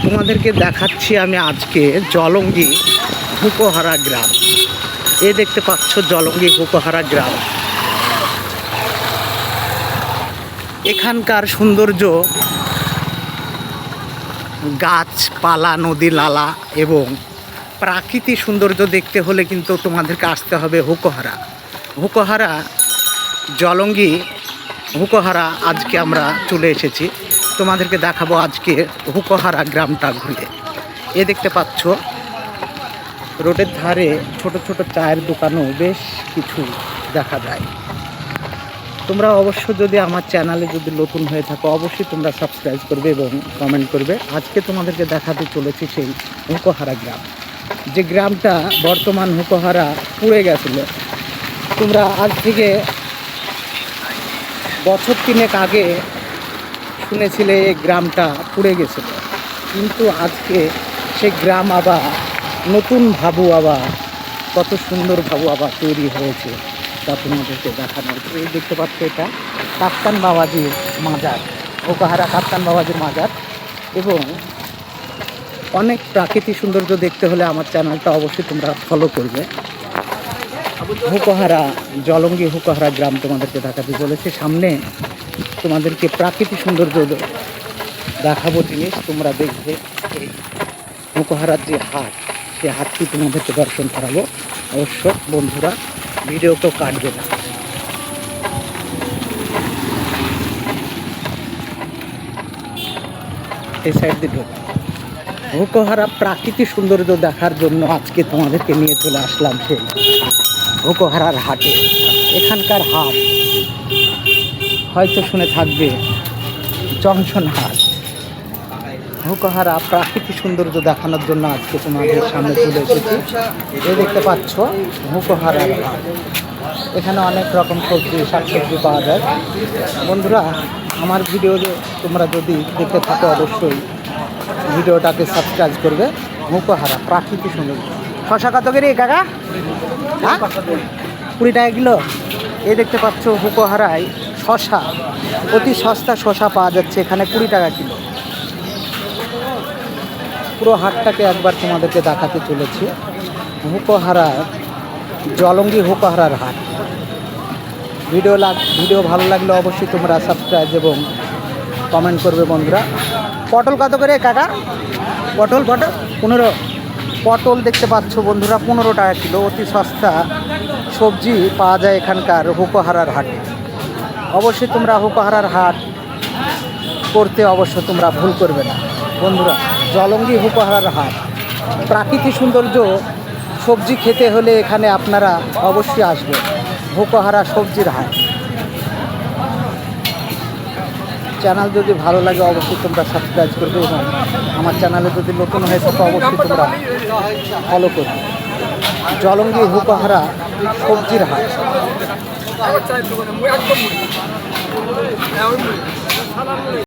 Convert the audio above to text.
তোমাদেরকে দেখাচ্ছি আমি আজকে জলঙ্গি হুকোহারা গ্রাম। এ দেখতে পাচ্ছ জলঙ্গি হুকোহারা গ্রাম। এখানকার সৌন্দর্য, গাছপালা, নদী নালা এবং প্রাকৃতিক সৌন্দর্য দেখতে হলে কিন্তু তোমাদেরকে আসতে হবে হুকোহারা জলঙ্গি হুকোহারা। আজকে আমরা চলে এসেছি, তোমাদেরকে দেখাবো আজকে হুকোহারা গ্রামটা ঘুরে। এ দেখতে পাচ্ছ রোডের ধারে ছোট ছোট চায়ের দোকানও বেশ কিছু দেখা যায়। তোমরা অবশ্য যদি আমার চ্যানেলে যদি নতুন হয়ে থাকো অবশ্যই তোমরা সাবস্ক্রাইব করবে এবং কমেন্ট করবে। আজকে তোমাদেরকে দেখাতে চলেছি সেই হুকোহারা গ্রাম, যে গ্রামটা বর্তমান হুকোহারা পুড়ে গেছিলো। তোমরা আজ থেকে বছর 3 আগে শুনেছিলে এই গ্রামটা পুড়ে গেছিল, কিন্তু আজকে সেই গ্রাম আবার নতুন আবার কত সুন্দর আবার তৈরি হয়েছে তা তোমাদেরকে দেখানো হচ্ছে। এই দেখতে পাচ্ছ এটা কাপ্তান বাবাজির মাজার, হুকোহারা কাপ্তান বাবাজির মাজার। এবং অনেক প্রাকৃতিক সৌন্দর্য দেখতে হলে আমার চ্যানেলটা অবশ্যই তোমরা ফলো করবে। হুকোহারা জলঙ্গি হুকোহারা গ্রাম তোমাদেরকে দেখাতে চলেছে। সামনে তোমাদেরকে প্রাকৃতিক সৌন্দর্য দেখাবো জিনিস তোমরা দেখবে। এই হুকোহারার যে হাট, সেই হাটটি তোমাদেরকে দর্শন করাবো। অবশ্য বন্ধুরা ভিডিও তো কাটবে না। এই সাইড দিয়ে হুকোহারা প্রাকৃতিক সৌন্দর্য দেখার জন্য আজকে তোমাদেরকে নিয়ে চলে আসলাম সেই হুকোহারার হাটে। এখানকার হাট হয়তো শুনে থাকবে জংশন হাট। হুকোহারা প্রাকৃতিক সৌন্দর্য দেখানোর জন্য আজকে তোমাদের সামনে চলে এসেছি। এই দেখতে পাচ্ছ হুকোহারার হাট। এখানে অনেক রকম সবজি শাকসবজি পাওয়া যায়। বন্ধুরা আমার ভিডিও তোমরা যদি দেখতে থাকো অবশ্যই ভিডিওটাকে সাবস্ক্রাইব করবে। হুকোহারা প্রাকৃতিক সৌন্দর্য। শশা কত করে কাকা? 20 টাকা কিলো। এই দেখতে পাচ্ছ হুকোহারায় শশা, অতি সস্তা শশা পাওয়া যাচ্ছে এখানে 20 টাকা কিলো। পুরো হাটটাকে একবার তোমাদেরকে দেখাতে চলেছি। হুকোহারা জলঙ্গি হুকোহারার হাট। ভিডিও ভালো লাগলে অবশ্যই তোমরা সাবস্ক্রাইব এবং কমেন্ট করবে বন্ধুরা। পটল কত করে কাকা? পটল 15। পটল দেখতে পাচ্ছ বন্ধুরা 15 টাকা কিলো। অতি সস্তা সবজি পাওয়া যায় এখানকার হুকোহারার হাটে। অবশ্যই তোমরা হুকোহারার হাট করতে অবশ্য তোমরা ভুল করবে না বন্ধুরা। জলঙ্গি হুকোহারার হাট, প্রাকৃতিক সৌন্দর্য, সবজি খেতে হলে এখানে আপনারা অবশ্যই আসবেন। হুকোহারা সবজির হাট। চ্যানেল যদি ভালো লাগে অবশ্যই তোমরা সাবস্ক্রাইব করবে এবং আমার চ্যানেলে যদি নতুন হয়ে থাকে অবশ্যই তোমরা ফলো করবে। জলঙ্গি হুকোহারা সবজির হাট।